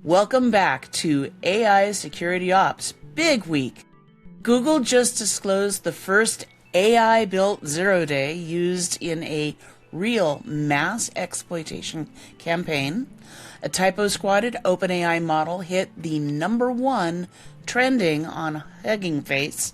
Welcome back to AI Security Ops Big Week. Google just disclosed the first AI-built zero-day used in a real mass exploitation campaign. A typosquatted OpenAI model hit the #1 trending on Hugging Face.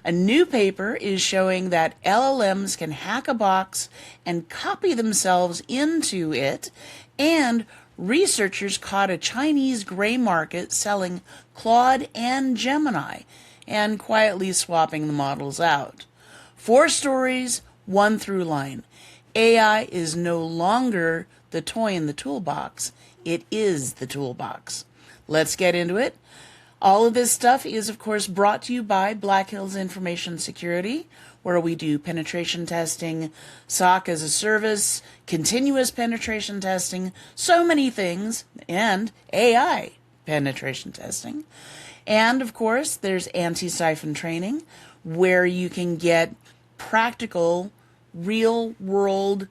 A new paper is showing that LLMs can hack a box and copy themselves into it, and researchers caught a Chinese gray market selling Claude and Gemini and quietly swapping the models out. 4 stories, 1 through line. AI is no longer the toy in the toolbox. It is the toolbox. Let's get into it. All of this stuff is, of course, brought to you by Black Hills Information Security, where we do penetration testing, SOC as a service, continuous penetration testing, so many things, and AI penetration testing. And, of course, there's anti-siphon training, where you can get practical, real-world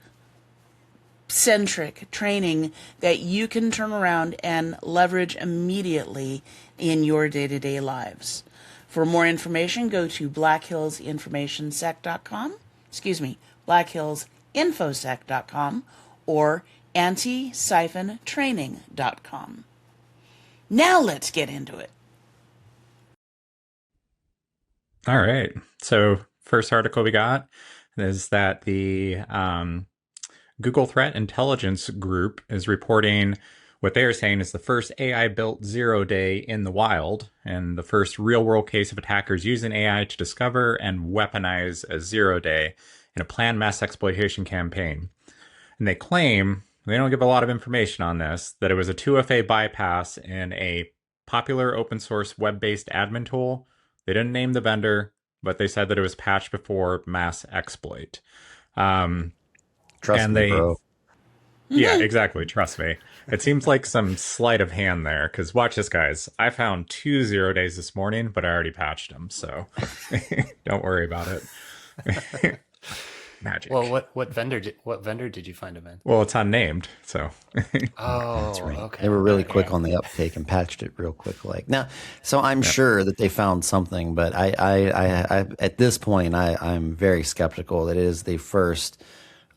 centric training that you can turn around and leverage immediately in your day-to-day lives. For more information, go to blackhillsinformationsec.com, blackhillsinfosec.com, or anti-siphontraining.com. Now let's get into it. All right. So first article we got is that the Google Threat Intelligence Group is reporting what they are saying is the first AI-built zero-day in the wild, and the first real-world case of attackers using AI to discover and weaponize a zero-day in a planned mass exploitation campaign. And they claim, they don't give a lot of information on this, that it was a 2FA bypass in a popular open-source web-based admin tool. They didn't name the vendor, but they said that it was patched before mass exploit. Trust me, bro. Yeah, exactly. Trust me. It seems like some sleight of hand there, because watch this, guys. I found 2 0-days this morning, but I already patched them, so don't worry about it. Magic. Well, what vendor did you find them in? Well, it's unnamed, so. Oh, That's right. okay. They were really quick on the uptake and patched it real quick. Like now, so I'm sure that they found something, but I at this point, I'm very skeptical that it is the first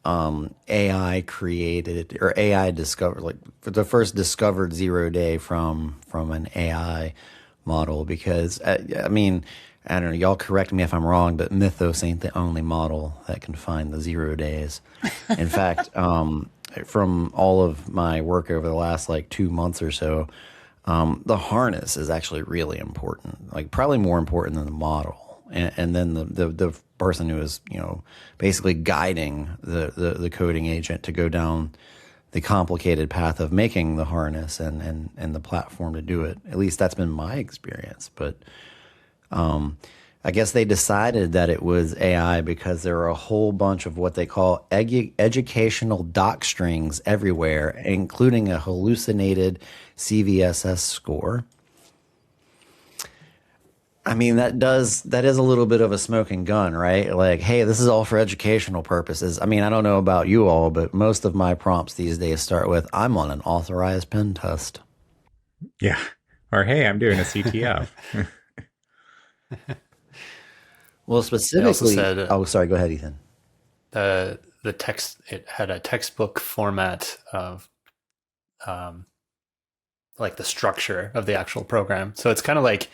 AI created or AI discovered, like the first discovered zero-day from an AI model, because I mean, I don't know, y'all correct me if I'm wrong, but Mythos ain't the only model that can find the 0 days. In fact, from all of my work over the last like 2 months or so, the harness is actually really important, like probably more important than the model. And then the person who is, you know, basically guiding the coding agent to go down the complicated path of making the harness and the platform to do it. At least that's been my experience. But I guess they decided that it was AI because there are a whole bunch of what they call educational doc strings everywhere, including a hallucinated CVSS score. I mean, that is a little bit of a smoking gun, right? Like, hey, this is all for educational purposes. I mean, I don't know about you all, but most of my prompts these days start with, I'm on an authorized pen test. Yeah. Or, hey, I'm doing a CTF. Well, specifically, said, oh, sorry, go ahead, Ethan. The text, it had a textbook format of like the structure of the actual program. So it's kind of like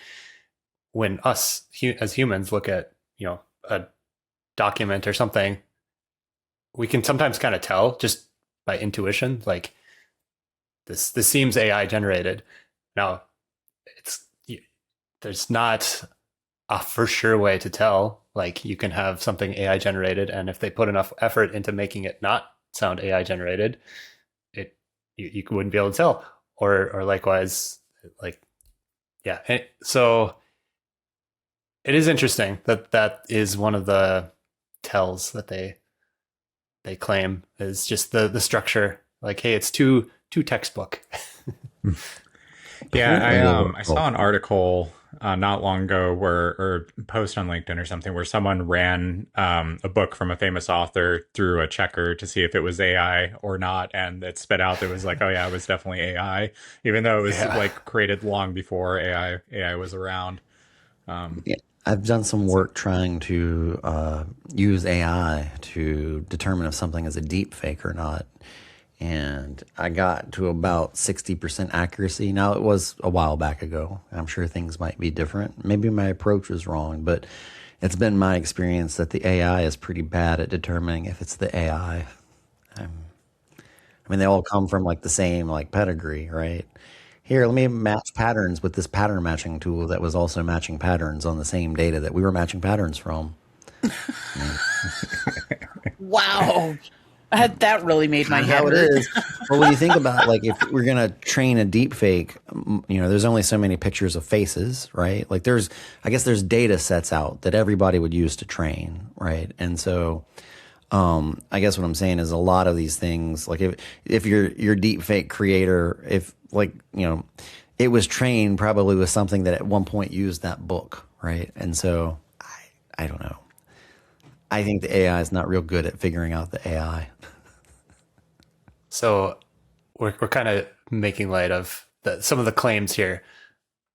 when us as humans look at, you know, a document or something, we can sometimes kind of tell just by intuition, like this seems AI generated. Now, there's not a for sure way to tell. Like you can have something AI generated, and if they put enough effort into making it not sound AI generated, you wouldn't be able to tell. Or likewise, like, yeah. So it is interesting that is one of the tells that they claim is just the structure. Like, hey, it's too textbook. Yeah, I saw an article not long ago or post on LinkedIn or something where someone ran a book from a famous author through a checker to see if it was AI or not, and it spit out that it was like, oh yeah, it was definitely AI, even though it was like created long before AI was around. Yeah, I've done some work trying to use AI to determine if something is a deep fake or not. And I got to about 60% accuracy. Now, it was a while back ago. I'm sure things might be different. Maybe my approach was wrong, but it's been my experience that the AI is pretty bad at determining if it's the AI. I mean, they all come from like the same like pedigree, right? Here, let me match patterns with this pattern matching tool that was also matching patterns on the same data that we were matching patterns from. Wow. That really made my head How it hurt. is. Well, when you think about like if we're gonna train a deep fake, there's only so many pictures of faces, right? Like I guess there's data sets out that everybody would use to train, right? And so, I guess what I'm saying is a lot of these things, like if your deep fake creator, if like it was trained probably with something that at one point used that book, right? And so I don't know. I think the AI is not real good at figuring out the AI. So we're kind of making light of some of the claims here.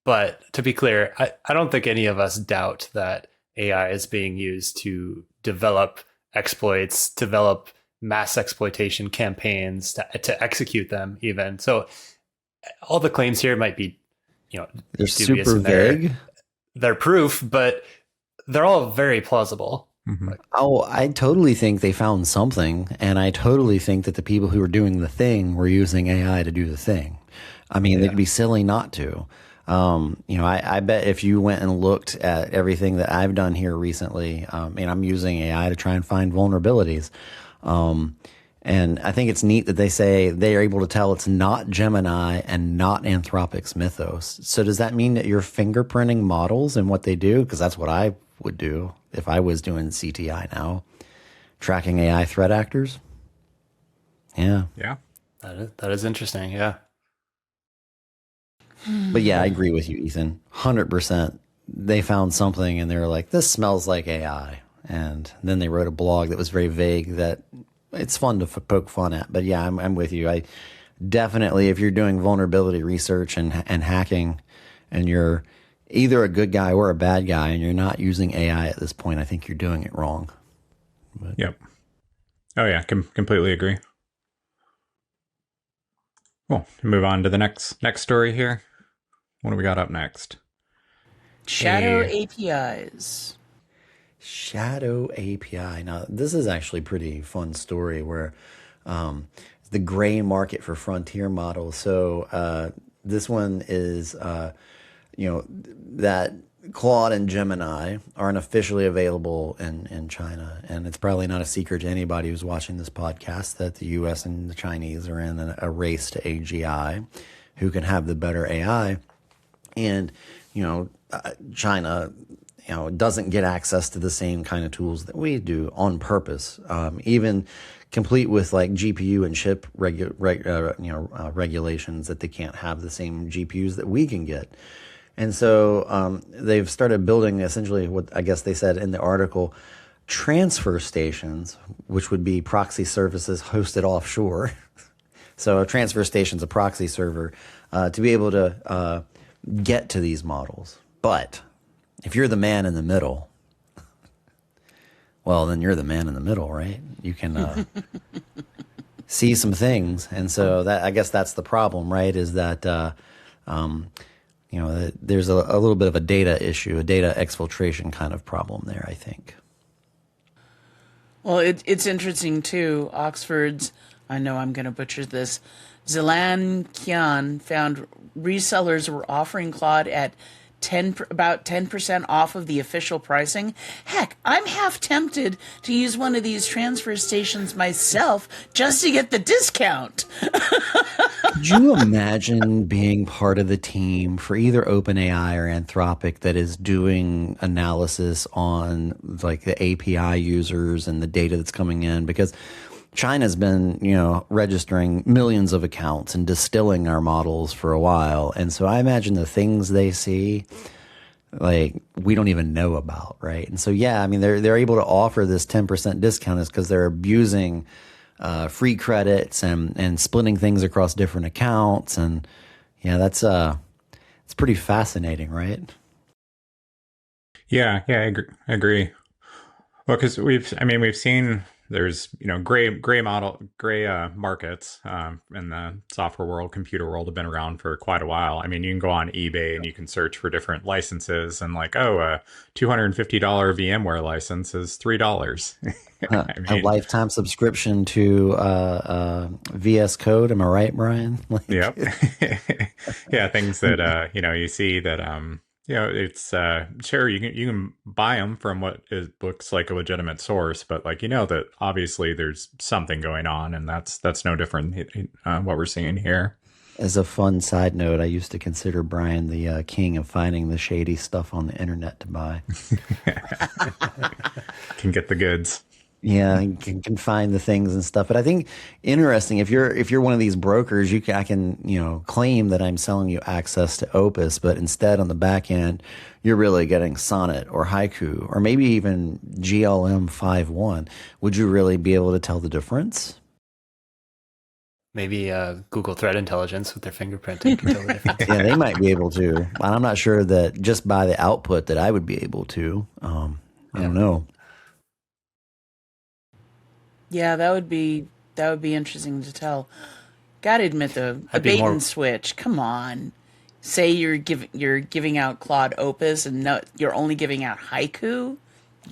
But to be clear, I don't think any of us doubt that AI is being used to develop exploits, develop mass exploitation campaigns, to execute them even. So all the claims here might be, They're dubious super in vague. their proof, but they're all very plausible. Mm-hmm. Oh, I totally think they found something, and I totally think that the people who were doing the thing were using AI to do the thing. I mean, they'd be silly not to. I bet if you went and looked at everything that I've done here recently, and I'm using AI to try and find vulnerabilities. And I think it's neat that they say they are able to tell it's not Gemini and not Anthropic's Mythos. So does that mean that you're fingerprinting models and what they do? Because that's what I would do if I was doing CTI now, tracking AI threat actors. Yeah. Yeah. That is interesting. Yeah. But yeah, I agree with you, Ethan. 100%. They found something and they were like, this smells like AI. And then they wrote a blog that was very vague that it's fun to poke fun at. But yeah, I'm with you. I definitely, if you're doing vulnerability research and hacking and you're either a good guy or a bad guy and you're not using AI at this point, I think you're doing it wrong. But, Yep. Oh yeah, completely agree. Cool. Move on to the next story here. What do we got up next? Shadow APIs. Shadow API. Now, this is actually a pretty fun story where the gray market for frontier models. So this one is, that Claude and Gemini aren't officially available in China. And it's probably not a secret to anybody who's watching this podcast that the US and the Chinese are in a race to AGI, who can have the better AI. And, China, doesn't get access to the same kind of tools that we do on purpose, even complete with like GPU and chip regulations that they can't have the same GPUs that we can get. And so they've started building essentially what I guess they said in the article, transfer stations, which would be proxy services hosted offshore. So a transfer station's a proxy server to be able to get to these models. But if you're the man in the middle, well, then you're the man in the middle, right? You can see some things. And so that, I guess that's the problem, right? Is that, there's a little bit of a data issue, a data exfiltration kind of problem there, I think. Well, it's interesting too. Oxford's, I know I'm going to butcher this, Zilan Qian found resellers were offering Claude at about 10% off of the official pricing. Heck, I'm half tempted to use one of these transfer stations myself just to get the discount. Could you imagine being part of the team for either OpenAI or Anthropic that is doing analysis on like the API users and the data that's coming in? Because China's been, registering millions of accounts and distilling our models for a while. And so I imagine the things they see, like we don't even know about, right? And so, yeah, I mean, they're able to offer this 10% discount is because they're abusing free credits and splitting things across different accounts, and yeah, that's it's pretty fascinating, right? Yeah, yeah, I agree. Well, because we've seen there's gray markets in the software world, computer world have been around for quite a while. I mean, you can go on eBay and you can search for different licenses, and like, oh, a $250 VMware license is $3. I A mean, lifetime subscription to VS Code. Am I right, Brian? Like, yep. Yeah, things that you see that it's sure you can buy them from what it looks like a legitimate source, but like that obviously there's something going on, and that's no different what we're seeing here. as a fun side note, I used to consider Brian the king of finding the shady stuff on the internet to buy. Can get the goods. Yeah, you can find the things and stuff. But I think interesting if you're one of these brokers, I can claim that I'm selling you access to Opus, but instead on the back end, you're really getting Sonnet or Haiku or maybe even GLM 5.1. Would you really be able to tell the difference? Maybe Google Threat Intelligence with their fingerprinting can tell the difference. Yeah, they might be able to. And I'm not sure that just by the output that I would be able to. I don't know. Yeah, that would be interesting to tell. Gotta admit though, the bait and switch. Come on, say you're giving out Claude Opus and no, you're only giving out Haiku.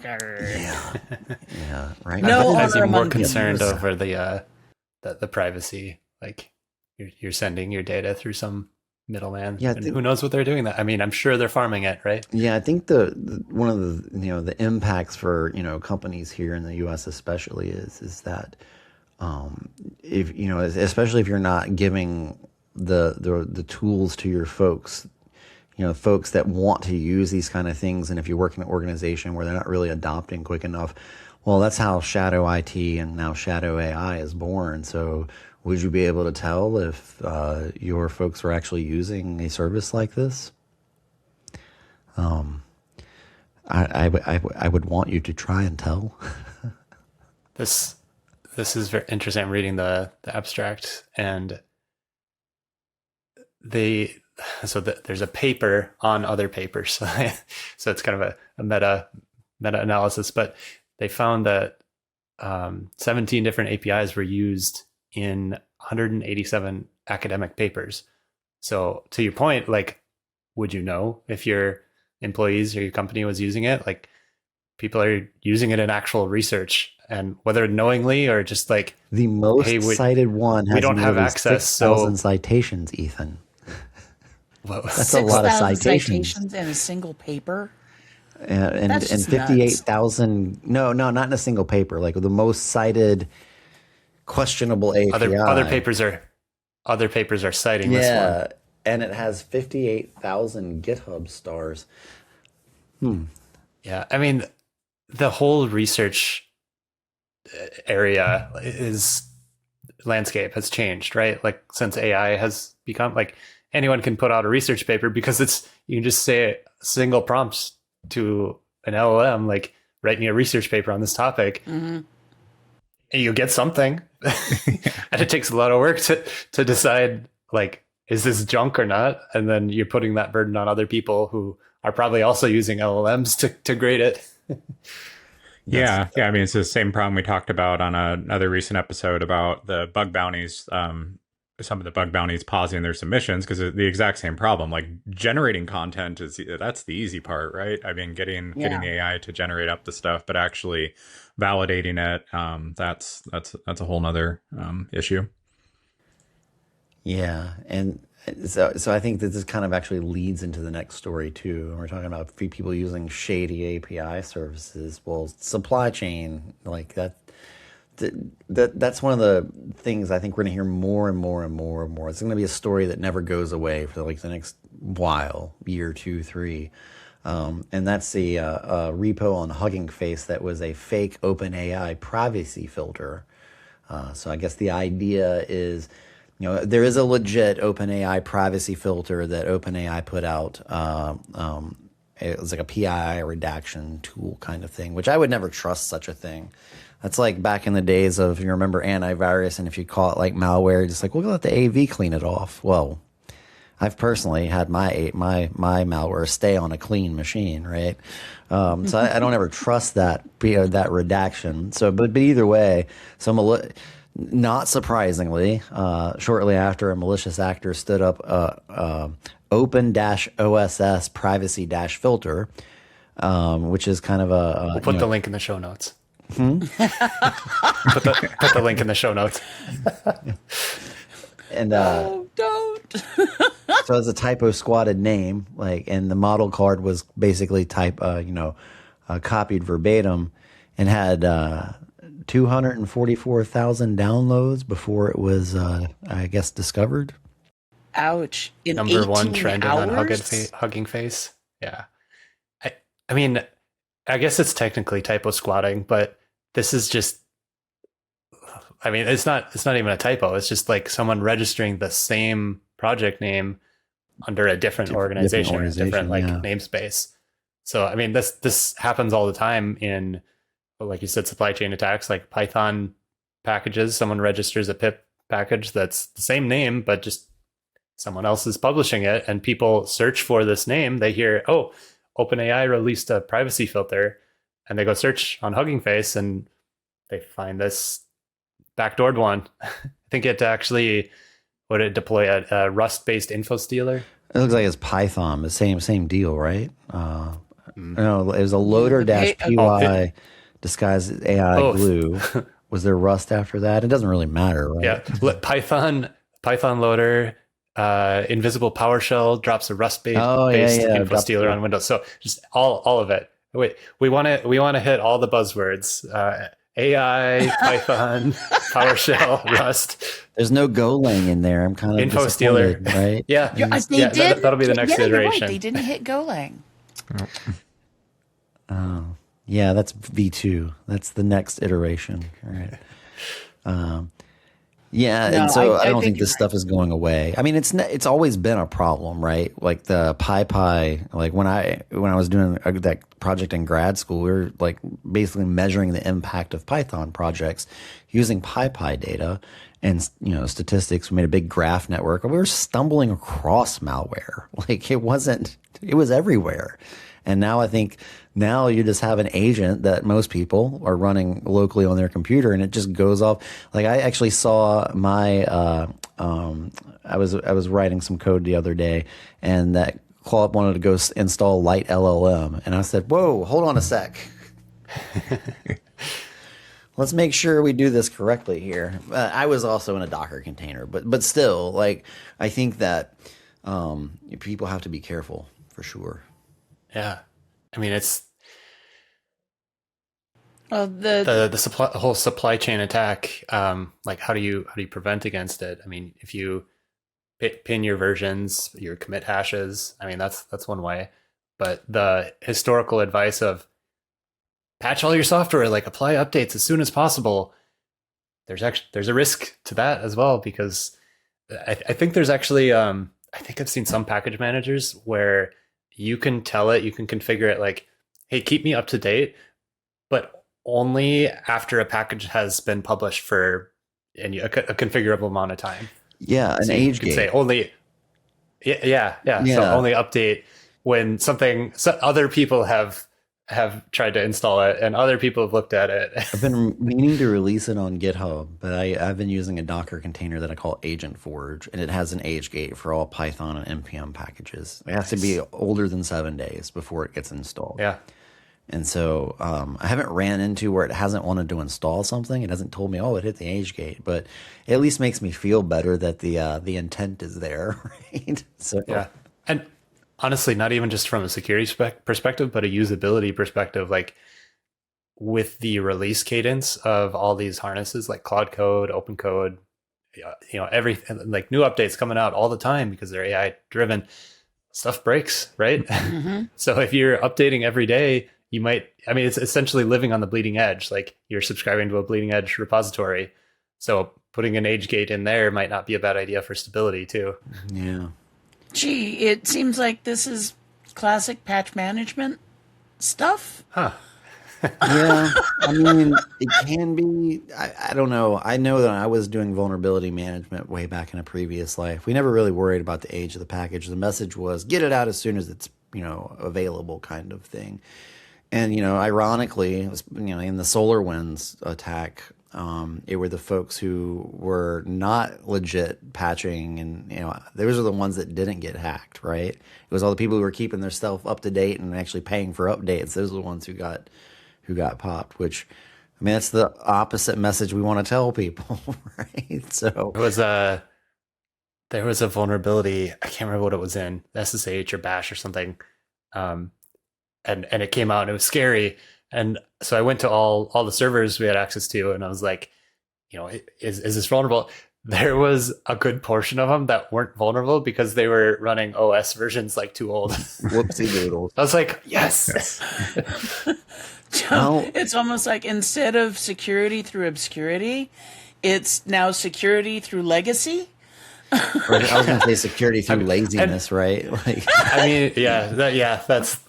Yeah, right. No, I'd be more concerned over the privacy. Like you're sending your data through some middleman. Yeah, and who knows what they're doing that. I mean, I'm sure they're farming it, right? Yeah, I think the one of the the impacts for companies here in the U.S. especially is that if especially if you're not giving the tools to your folks, folks that want to use these kind of things, and if you work in an organization where they're not really adopting quick enough, well, that's how shadow IT and now shadow AI is born. So would you be able to tell if your folks were actually using a service like this? I would want you to try and tell. This is very interesting. I'm reading the abstract, and there's a paper on other papers, so it's kind of a meta analysis. But they found that 17 different APIs were used in 187 academic papers. So to your point, like, would you know if your employees or your company was using it? Like, people are using it in actual research, and whether knowingly or just like the most cited one has we don't have access, 6,000 citations, Ethan. Whoa. That's a lot of citations in a single paper. And 58,000. No, not in a single paper. Like the most cited questionable API. Other papers are citing this one. Yeah, and it has 58,000 GitHub stars. Yeah, I mean, the whole research area landscape has changed, right? Like, since AI has become, like, anyone can put out a research paper because you can just say single prompts to an LLM, like, write me a research paper on this topic. Mm-hmm. And you get something. And it takes a lot of work to decide, like, is this junk or not? And then you're putting that burden on other people who are probably also using LLMs to grade it. Yeah. I mean, it's the same problem we talked about on another recent episode about the bug bounties. Some of the bug bounties pausing their submissions because the exact same problem. Like, generating content that's the easy part, right? I mean, getting the AI to generate up the stuff, but actually validating it, that's a whole nother issue. Yeah, and so I think that this kind of actually leads into the next story too. And we're talking about people using shady API services. Well, supply chain, like that's one of the things I think we're going to hear more and more and more and more. It's going to be a story that never goes away for like the next while, year, 2, 3. And that's the repo on Hugging Face that was a fake OpenAI privacy filter. So I guess the idea is, there is a legit OpenAI privacy filter that OpenAI put out it was like a PII redaction tool kind of thing, which I would never trust such a thing. That's like back in the days of, you remember antivirus, and if you call it like malware, just like, we'll let the AV clean it off. Well, I've personally had my malware stay on a clean machine, right? So I don't ever trust that that redaction. So, but either way, so not surprisingly, shortly after, a malicious actor stood up open-OSS privacy-filter, which is kind of a we'll put the link in the show notes. put the link in the show notes. Oh, And don't. so it's a typosquatted name, like, and the model card was basically copied verbatim, and had 244,000 downloads before it was, I guess, discovered. Ouch. In Number 1 18 trending hours? on Hugging Face. Yeah. I mean, I guess it's technically typosquatting, but this is just, I mean, it's not even a typo. It's just like someone registering the same project name under a different organization, or different namespace. So, I mean, this happens all the time in, like you said, supply chain attacks, like Python packages. Someone registers a pip package that's the same name, but just someone else is publishing it, and people search for this name. They hear, oh, OpenAI released a privacy filter, and they go search on Hugging Face, and they find this backdoored one. I think it actually would it deploy a Rust-based info stealer. It looks like it's Python, the same deal, right? No, it was a loader-py disguised as AI glue. Was there Rust after that? It doesn't really matter, right? Yeah, Python loader, invisible PowerShell drops a Rust-based info stealer on Windows. So just all of it. Wait, we want to hit all the buzzwords. AI, Python, PowerShell, Rust. There's no Golang in there. I'm kind of info stealer, right? Yeah, they did. That'll be the next iteration. Right. They didn't hit Golang. Oh, yeah, that's V2. That's the next iteration. All right. Yeah, No, and so I don't think you're this stuff is going away. I mean, it's always been a problem, right? Like the PyPy, like when I was doing that project in grad school, we were like basically measuring the impact of Python projects using PyPy data and statistics. We made a big graph network, and we were stumbling across malware. Like it was everywhere. And now I think you just have an agent that most people are running locally on their computer, and it just goes off. Like I actually saw my I was writing some code the other day, and that Claude wanted to go install Light LLM, and I said, "Whoa, hold on a sec. Let's make sure we do this correctly here." I was also in a Docker container, but still, like I think that people have to be careful for sure. Yeah, I mean it's the whole supply chain attack. Like how do you prevent against it? I mean, if you pin your versions, your commit hashes, I mean that's one way. But the historical advice of patch all your software, like apply updates as soon as possible, there's a risk to that as well, because I think there's actually I think I've seen some package managers where you can tell it, you can configure it like, hey, keep me up to date, but only after a package has been published for a configurable amount of time. Yeah, an age gate. Say only, yeah. So only update when other people have tried to install it and other people have looked at it. I've been meaning to release it on GitHub, but I've been using a Docker container that I call Agent Forge, and it has an age gate for all Python and NPM packages. It has to be older than 7 days before it gets installed. Yeah. And so I haven't ran into where it hasn't wanted to install something. It hasn't told me, oh, it hit the age gate, but it at least makes me feel better that the intent is there, right? So yeah, and honestly, not even just from a security perspective, but a usability perspective. Like with the release cadence of all these harnesses, like Cloud Code, Open Code, everything, like new updates coming out all the time because they're AI driven. Stuff breaks, right? Mm-hmm. So if you're updating every day, it's essentially living on the bleeding edge. Like you're subscribing to a bleeding edge repository. So putting an age gate in there might not be a bad idea for stability too. Yeah. Gee, it seems like this is classic patch management stuff. Huh. Yeah, I mean, it can be. I don't know. I know that I was doing vulnerability management way back in a previous life. We never really worried about the age of the package. The message was get it out as soon as it's available, kind of thing. And ironically, it was, in the SolarWinds attack, it were the folks who were not legit patching, and those are the ones that didn't get hacked, right? It was all the people who were keeping their stuff up to date and actually paying for updates. Those are the ones who got popped. Which, I mean, that's the opposite message we want to tell people, right? So there was a vulnerability. I can't remember what it was in, SSH or Bash or something. And it came out and it was scary. And so I went to all the servers we had access to, and I was like, is this vulnerable? There was a good portion of them that weren't vulnerable because they were running OS versions like too old. Whoopsie doodles. I was like, yes. It's almost like instead of security through obscurity, it's now security through legacy. Or I was going to say security through laziness, right? Like, I mean, that's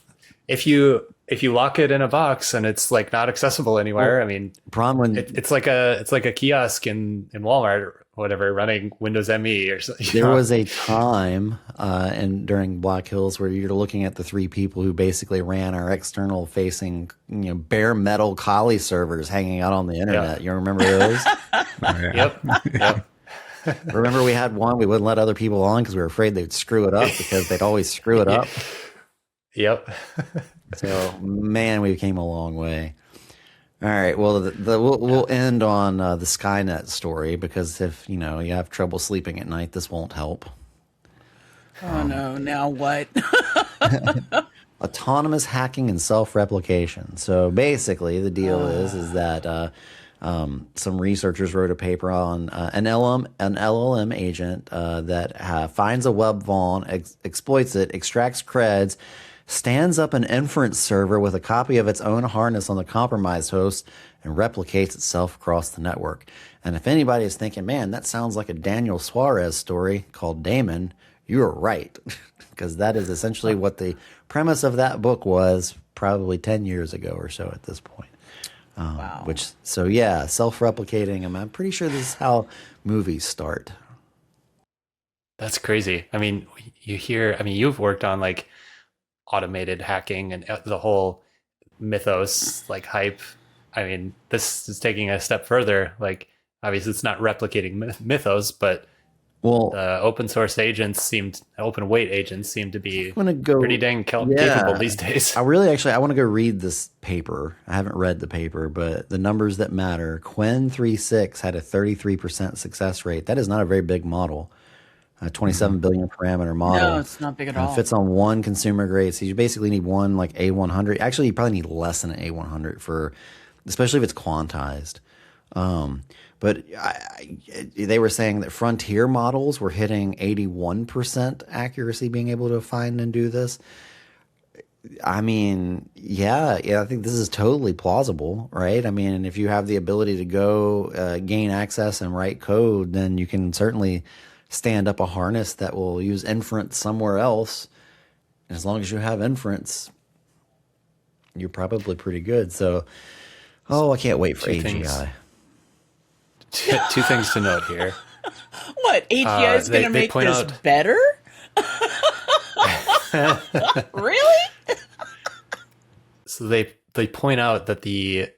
if you lock it in a box and it's like not accessible anywhere. I mean, it's like a kiosk in Walmart or whatever running Windows ME or something. There was a time and during Black Hills where you're looking at the three people who basically ran our external facing bare metal Kali servers hanging out on the internet. You remember those? Yep. Remember we had one we wouldn't let other people on because we were afraid they'd screw it up because they'd always screw it up. Yep. So, man, we came a long way. All right. Well, we'll end on the Skynet story because if you have trouble sleeping at night, this won't help. Oh no! Now what? Autonomous hacking and self-replication. So basically, the deal is that some researchers wrote a paper on an LLM agent that finds a web vuln, exploits it, extracts creds, stands up an inference server with a copy of its own harness on the compromised host, and replicates itself across the network. And if anybody is thinking, man, that sounds like a Daniel Suarez story called Damon, you're right. Because that is essentially what the premise of that book was probably 10 years ago or so at this point. Wow. Self-replicating. I'm pretty sure this is how movies start. That's crazy. I mean, you've worked on like automated hacking and the whole mythos like hype. I mean, this is taking a step further. Like, obviously, it's not replicating mythos, but the open weight agents seem to be pretty dang capable these days. I want to go read this paper. I haven't read the paper, but the numbers that matter. Qwen 3.6 had a 33% success rate. That is not a very big model. 27 billion parameter model. No, it's not big at all. It fits on one consumer grade. So you basically need one like A100. Actually, you probably need less than an A100 especially if it's quantized. But they were saying that frontier models were hitting 81% accuracy, being able to find and do this. I mean, I think this is totally plausible, right? I mean, if you have the ability to go gain access and write code, then you can certainly stand up a harness that will use inference somewhere else. And as long as you have inference, you're probably pretty good. So, I can't wait for AGI. Two things to note here. What, AGI is going to make this better? Really? So they point out that the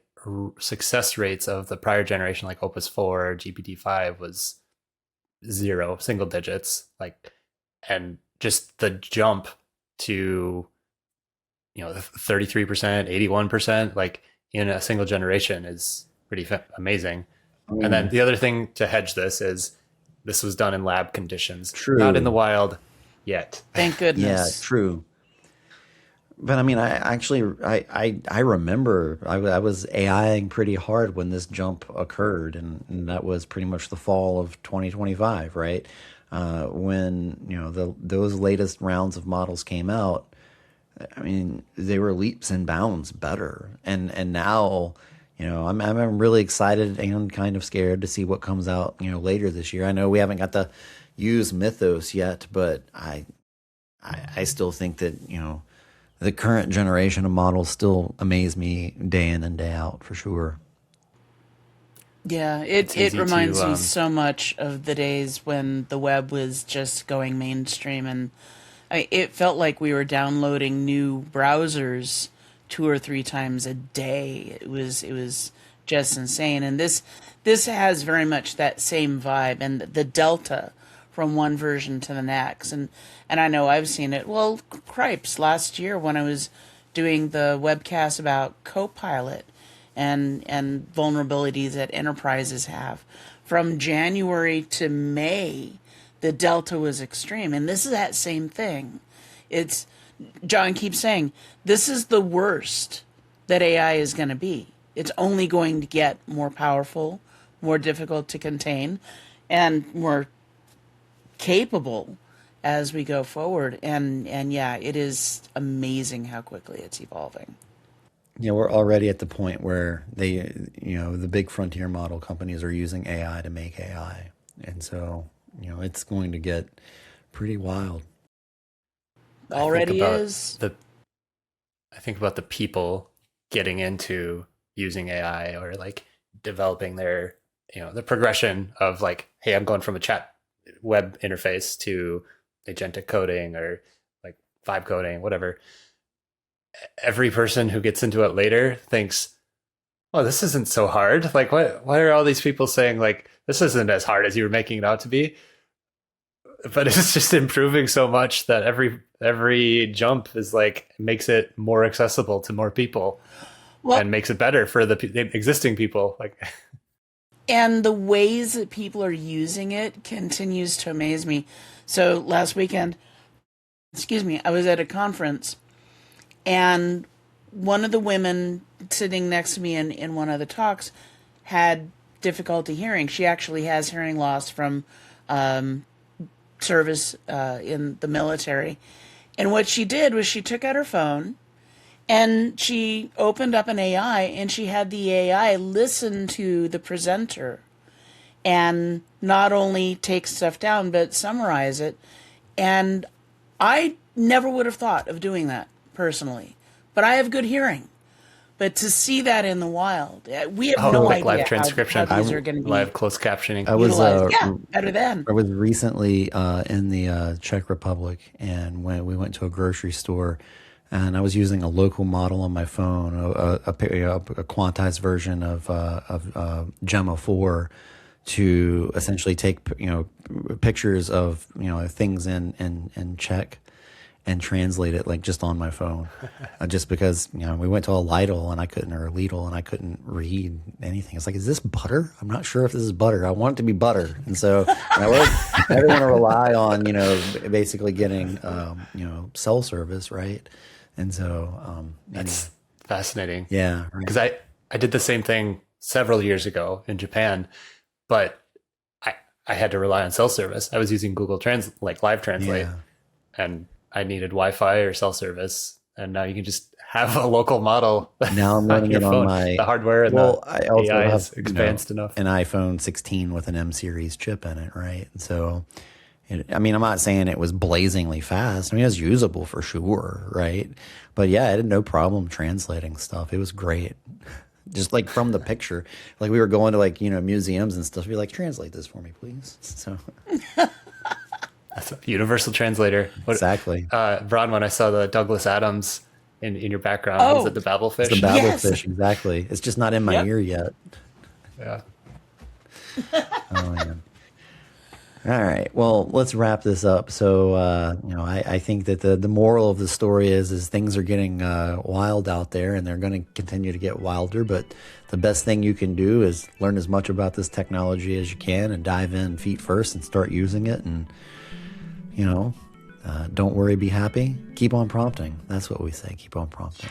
success rates of the prior generation, like Opus 4 or GPT-5, was 0, single digits. And just the jump to 33%, 81%, like in a single generation is pretty amazing. And then the other thing to hedge this is this was done in lab conditions, not in the wild yet. Thank goodness. Yeah, true. But I mean, I remember I was AIing pretty hard when this jump occurred, and that was pretty much the fall of 2025, right? When those latest rounds of models came out, I mean, they were leaps and bounds better, and now. I'm really excited and kind of scared to see what comes out, later this year. I know we haven't got to use Mythos yet, but I still think that, the current generation of models still amaze me day in and day out for sure. Yeah, It's it easy reminds to me so much of the days when the web was just going mainstream, and it felt like we were downloading new browsers 2 or 3 times a day. It was just insane, and this has very much that same vibe, and the delta from one version to the next. And I know I've seen it. Well, cripes, last year when I was doing the webcast about Copilot and vulnerabilities that enterprises have, from January to May, the delta was extreme. And this is that same thing. It's, John keeps saying, this is the worst that AI is going to be. It's only going to get more powerful, more difficult to contain, and more capable as we go forward. And yeah, it is amazing how quickly it's evolving. You know, we're already at the point where the big frontier model companies are using AI to make AI. And so, it's going to get pretty wild. Already is. I think about the people getting into using AI, or like developing their, the progression of like, hey, I'm going from a chat web interface to agentic coding or like vibe coding, whatever. Every person who gets into it later thinks, oh, this isn't so hard. Like, why are all these people saying like, this isn't as hard as you were making it out to be? But it's just improving so much that every jump is like, makes it more accessible to more people, and makes it better for the existing people. Like, and the ways that people are using it continues to amaze me. So last weekend, I was at a conference, and one of the women sitting next to me in one of the talks had difficulty hearing. She actually has hearing loss from service in the military. And what she did was she took out her phone and she opened up an AI, and she had the AI listen to the presenter and not only take stuff down, but summarize it. And I never would have thought of doing that personally, but I have good hearing. But to see that in the wild, we have no like idea live transcription, how these are going to be live closed captioning. Better than. I was recently in the Czech Republic, and when we went to a grocery store, and I was using a local model on my phone, a quantized version of Gemma 4, to essentially take pictures of things in Czech and translate it like just on my phone, just because we went to a Lidl and I couldn't read anything. It's like, is this butter? I'm not sure if this is butter. I want it to be butter, and so I didn't want to rely on basically getting cell service, right? And so That's fascinating. Yeah, because I did the same thing several years ago in Japan, but I had to rely on cell service. I was using Google Live Translate, and I needed Wi-Fi or cell service, and now you can just have a local model. Now I'm running it on the hardware, and I also AI have is advanced enough. An iPhone 16 with an M series chip in it, right? And so, I'm not saying it was blazingly fast. It was usable for sure, right? But yeah, I had no problem translating stuff. It was great. Just like from the picture, like we were going to museums and stuff. Be like, translate this for me, please. So. That's a universal translator. Exactly. Ron, when I saw the Douglas Adams in your background, was it the Babelfish? It's the Babelfish, exactly. It's just not in my ear yet. Yeah. Oh, man. All right. Well, let's wrap this up. So, I think that the moral of the story is things are getting wild out there, and they're going to continue to get wilder. But the best thing you can do is learn as much about this technology as you can and dive in feet first and start using it. And, don't worry, be happy. Keep on prompting. That's what we say. Keep on prompting.